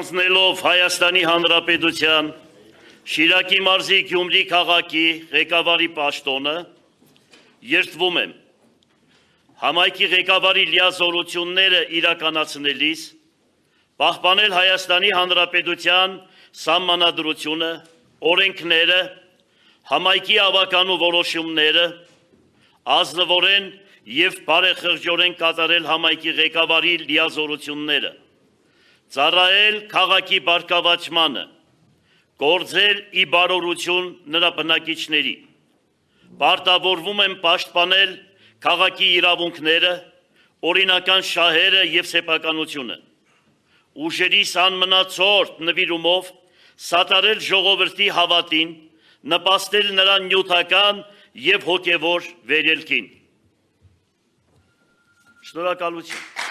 Ստանձնելով Հայաստանի Հանրապետության Շիրակի մարզի Գյումրի քաղաքի ղեկավարի պաշտոնը, երդվում եմ համայնքի ղեկավարի լիազորությունները իրականացնելիս պահպանել Հայաստանի Հանրապետության սահմանադրությունը, օրենքները, համայնքի ավականու որոշումները, ազնվորեն և բարեխղճորեն կատարել համայնքի ղեկավարի լիազորությունները, ծառայել քաղաքի բարգավաճմանը, գործել ի բարօրություն նրա բնակիչների, պարտավորվում եմ պաշտպանել քաղաքի իրավունքները, օրինական շահերը և սեփականությունը, ուժերիս անմնացորդ նվիրումով սատարել ժողովրդի հավատին, նպաստել նրա նյութական և հոգևոր վերելքին։ Շնորհակալություն։